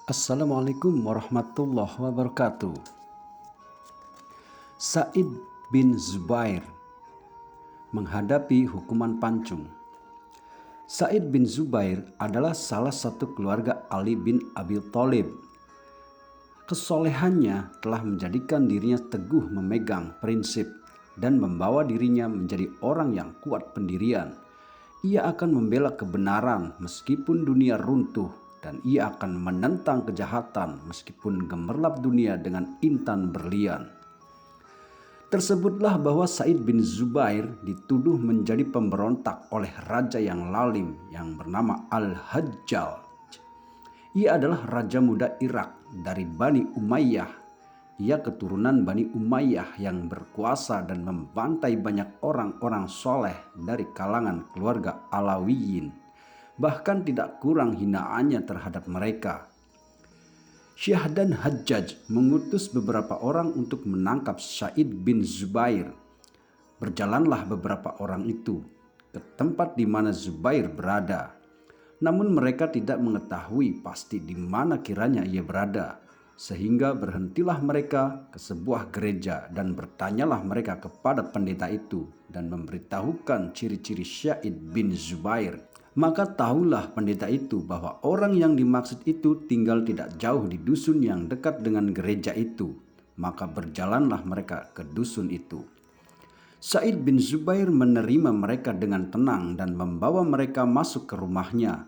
Assalamualaikum warahmatullahi wabarakatuh. Sa'id bin Zubair menghadapi hukuman pancung. Sa'id bin Zubair adalah salah satu keluarga Ali bin Abi Thalib. Kesolehannya telah menjadikan dirinya teguh memegang prinsip dan membawa dirinya menjadi orang yang kuat pendirian. Ia akan membela kebenaran meskipun dunia runtuh, dan ia akan menentang kejahatan meskipun gemerlap dunia dengan intan berlian. Tersebutlah bahwa Sa'id bin Zubair dituduh menjadi pemberontak oleh raja yang lalim yang bernama Al-Hajjaj. Ia adalah raja muda Irak dari Bani Umayyah. Ia keturunan Bani Umayyah yang berkuasa dan membantai banyak orang-orang soleh dari kalangan keluarga Alawiyin. Bahkan tidak kurang hinaannya terhadap mereka. Syahdan Hajjaj mengutus beberapa orang untuk menangkap Sa'id bin Zubair. Berjalanlah beberapa orang itu ke tempat di mana Zubair berada. Namun mereka tidak mengetahui pasti di mana kiranya ia berada. Sehingga berhentilah mereka ke sebuah gereja dan bertanyalah mereka kepada pendeta itu dan memberitahukan ciri-ciri Sa'id bin Zubair. Maka tahulah pendeta itu bahwa orang yang dimaksud itu tinggal tidak jauh di dusun yang dekat dengan gereja itu. Maka berjalanlah mereka ke dusun itu. Sa'id bin Zubair menerima mereka dengan tenang dan membawa mereka masuk ke rumahnya.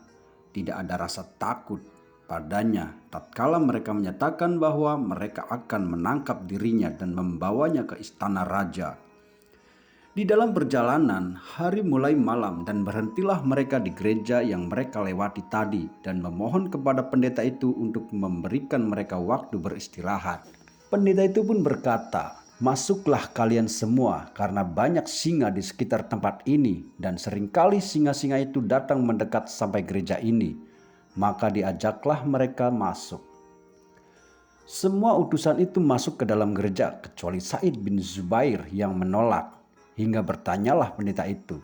Tidak ada rasa takut padanya tatkala mereka menyatakan bahwa mereka akan menangkap dirinya dan membawanya ke istana raja. Di dalam perjalanan, hari mulai malam dan berhentilah mereka di gereja yang mereka lewati tadi dan memohon kepada pendeta itu untuk memberikan mereka waktu beristirahat. Pendeta itu pun berkata, "Masuklah kalian semua karena banyak singa di sekitar tempat ini dan seringkali singa-singa itu datang mendekat sampai gereja ini." Maka diajaklah mereka masuk. Semua utusan itu masuk ke dalam gereja kecuali Sa'id bin Zubair yang menolak. Hingga bertanyalah pendeta itu,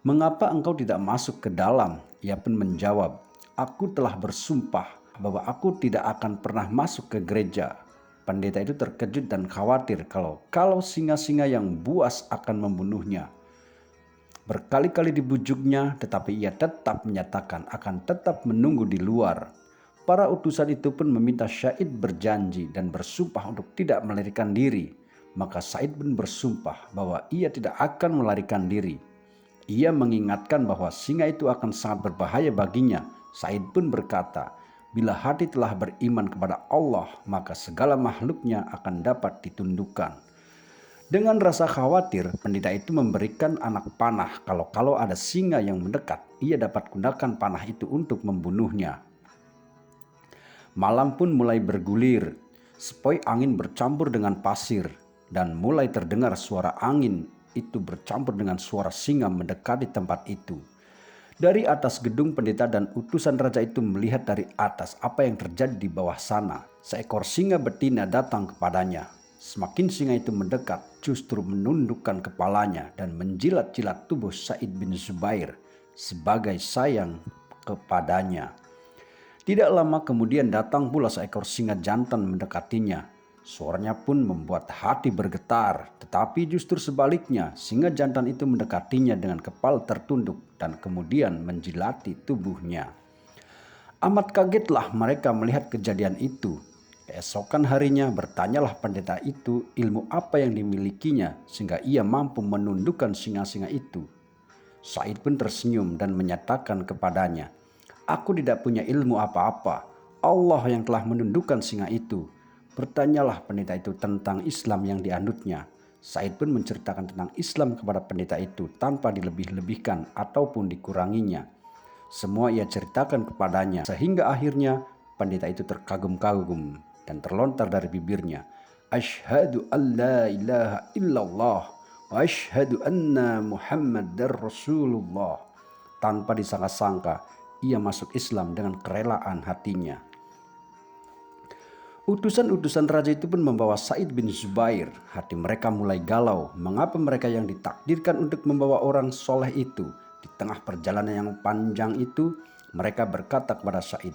"Mengapa engkau tidak masuk ke dalam?" Ia pun menjawab, "Aku telah bersumpah bahwa aku tidak akan pernah masuk ke gereja." Pendeta itu terkejut dan khawatir kalau singa-singa yang buas akan membunuhnya. Berkali-kali dibujuknya, tetapi ia tetap menyatakan akan tetap menunggu di luar. Para utusan itu pun meminta Sa'id berjanji dan bersumpah untuk tidak melarikan diri. Maka Sa'id pun bersumpah bahwa ia tidak akan melarikan diri. Ia mengingatkan bahwa singa itu akan sangat berbahaya baginya. Sa'id pun berkata, "Bila hati telah beriman kepada Allah, maka segala makhluknya akan dapat ditundukkan." Dengan rasa khawatir, pendeta itu memberikan anak panah. Kalau ada singa yang mendekat, ia dapat gunakan panah itu untuk membunuhnya. Malam pun mulai bergulir, sepoi angin bercampur dengan pasir, dan mulai terdengar suara angin itu bercampur dengan suara singa mendekati tempat itu. Dari atas gedung, pendeta dan utusan raja itu melihat dari atas apa yang terjadi di bawah sana. Seekor singa betina datang kepadanya. Semakin singa itu mendekat, justru menundukkan kepalanya dan menjilat-jilat tubuh Sa'id bin Zubair sebagai sayang kepadanya. Tidak lama kemudian datang pula seekor singa jantan mendekatinya. Suaranya pun membuat hati bergetar, tetapi justru sebaliknya, singa jantan itu mendekatinya dengan kepala tertunduk dan kemudian menjilati tubuhnya. Amat kagetlah mereka melihat kejadian itu. Keesokan harinya bertanyalah pendeta itu ilmu apa yang dimilikinya sehingga ia mampu menundukkan singa-singa itu. Sa'id pun tersenyum dan menyatakan kepadanya, "Aku tidak punya ilmu apa-apa. Allah yang telah menundukkan singa itu." Bertanyalah pendeta itu tentang Islam yang dianutnya. Sa'id pun menceritakan tentang Islam kepada pendeta itu tanpa dilebih-lebihkan ataupun dikuranginya. Semua ia ceritakan kepadanya sehingga akhirnya pendeta itu terkagum-kagum dan terlontar dari bibirnya, "Asyhadu an la ilaha illallah wa asyhadu anna Muhammadar Rasulullah." Tanpa disangka-sangka, ia masuk Islam dengan kerelaan hatinya. Utusan-utusan raja itu pun membawa Sa'id bin Zubair. Hati mereka mulai galau. Mengapa mereka yang ditakdirkan untuk membawa orang soleh itu? Di tengah perjalanan yang panjang itu, mereka berkata kepada Sa'id,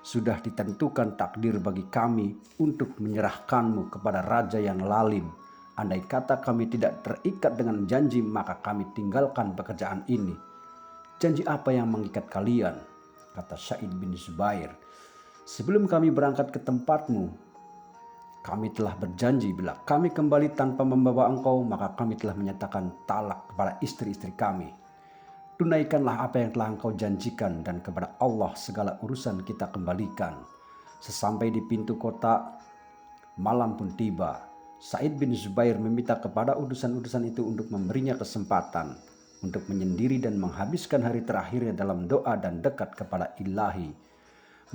Sudah ditentukan takdir bagi kami untuk menyerahkanmu kepada raja yang lalim. Andai kata kami tidak terikat dengan janji, maka kami tinggalkan pekerjaan ini. Janji apa yang mengikat kalian? Kata Sa'id bin Zubair. Sebelum kami berangkat ke tempatmu, kami telah berjanji bila kami kembali tanpa membawa engkau, maka kami telah menyatakan talak kepada istri-istri kami. Tunaikanlah apa yang telah engkau janjikan, dan kepada Allah segala urusan kita kembalikan. Sesampai di pintu kota, malam pun tiba. Sa'id bin Zubair meminta kepada utusan-utusan itu untuk memberinya kesempatan untuk menyendiri dan menghabiskan hari terakhirnya dalam doa dan dekat kepada Ilahi.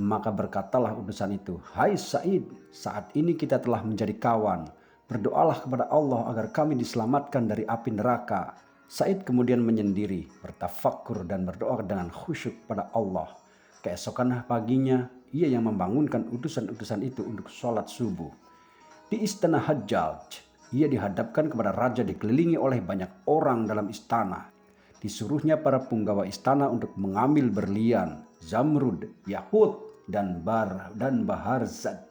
Maka berkatalah utusan itu, "Hai Sa'id, saat ini kita telah menjadi kawan. Berdoalah kepada Allah agar kami diselamatkan dari api neraka." Sa'id kemudian menyendiri, bertafakkur dan berdoa dengan khusyuk pada Allah. Keesokan paginya, ia yang membangunkan utusan-utusan itu untuk sholat subuh. Di istana Hajjaj, ia dihadapkan kepada raja dikelilingi oleh banyak orang dalam istana. Disuruhnya para punggawa istana untuk mengambil berlian, zamrud, yakut, dan baharzat,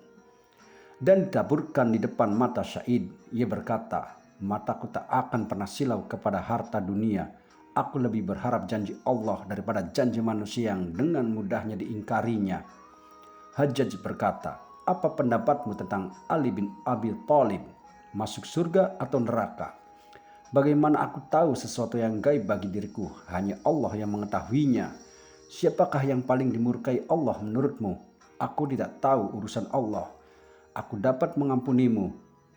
dan ditaburkan di depan mata Sa'id. Ia berkata, "Mataku tak akan pernah silau kepada harta dunia. Aku lebih berharap janji Allah daripada janji manusia yang dengan mudahnya diingkarinya." Hajjaj berkata, "Apa pendapatmu tentang Ali bin Abi Thalib? Masuk surga atau neraka?" "Bagaimana aku tahu sesuatu yang gaib bagi diriku? Hanya Allah yang mengetahuinya. Siapakah yang paling dimurkai Allah menurutmu? Aku tidak tahu urusan Allah. Aku dapat mengampunimu,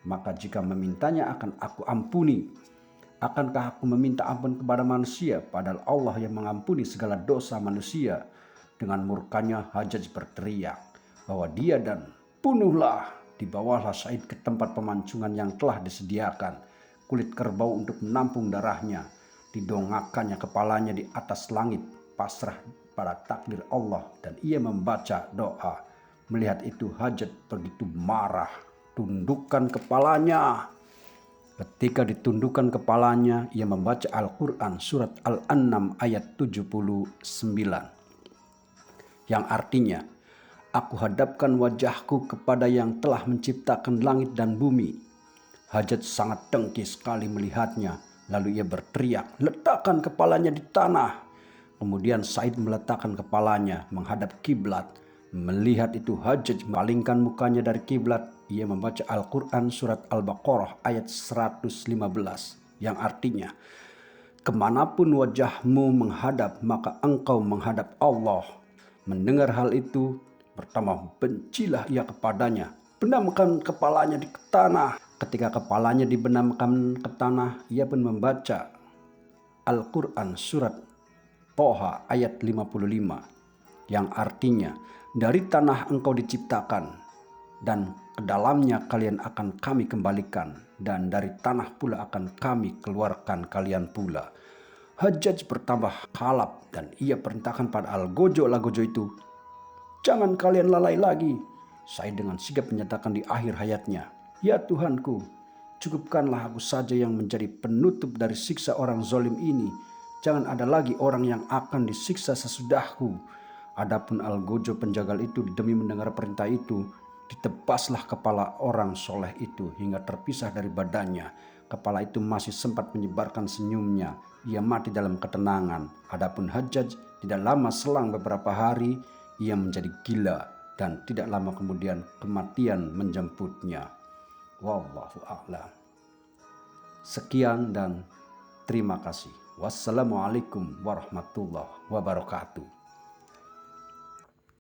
maka jika memintanya akan aku ampuni. Akankah aku meminta ampun kepada manusia, padahal Allah yang mengampuni segala dosa manusia?" Dengan murkanya Hajjaj berteriak bahwa dia dan bunuhlah. Dibawalah Sa'id ke tempat pemancingan yang telah disediakan kulit kerbau untuk menampung darahnya. Didongakkannya kepalanya di atas langit, pasrah pada takdir Allah, dan ia membaca doa. Melihat itu Hajjaj begitu marah. Tundukkan kepalanya. Ketika ditundukkan kepalanya, ia membaca Al-Quran surat Al-An'am ayat 79. Yang artinya, "Aku hadapkan wajahku kepada yang telah menciptakan langit dan bumi." Hajjaj sangat dengki sekali melihatnya. Lalu ia berteriak, "Letakkan kepalanya di tanah." Kemudian Sa'id meletakkan kepalanya menghadap kiblat. Melihat itu Hajjaj memalingkan mukanya dari kiblat. Ia membaca Al-Quran surat Al-Baqarah ayat 115. Yang artinya, "Kemanapun wajahmu menghadap, maka engkau menghadap Allah." Mendengar hal itu, pertama bencilah ia kepadanya. "Benamkan kepalanya di tanah." Ketika kepalanya dibenamkan ke tanah, ia pun membaca Al-Quran surat Toha ayat 55. Yang artinya, "Dari tanah engkau diciptakan, dan ke dalamnya kalian akan kami kembalikan, dan dari tanah pula akan kami keluarkan kalian pula." Hajjaj bertambah kalap dan ia perintahkan pada Al-Gojo itu, "Jangan kalian lalai lagi." Sa'id dengan sigap menyatakan di akhir hayatnya, "Ya Tuhanku, cukupkanlah aku saja yang menjadi penutup dari siksa orang zalim ini. Jangan ada lagi orang yang akan disiksa sesudahku." Adapun Al-Gojo penjagal itu demi mendengar perintah itu, ditebaslah kepala orang soleh itu hingga terpisah dari badannya. Kepala itu masih sempat menyebarkan senyumnya. Ia mati dalam ketenangan. Adapun Hajjaj, tidak lama selang beberapa hari, ia menjadi gila, dan tidak lama kemudian kematian menjemputnya. Wallahu a'lam. Sekian dan terima kasih. Wassalamualaikum warahmatullahi wabarakatuh.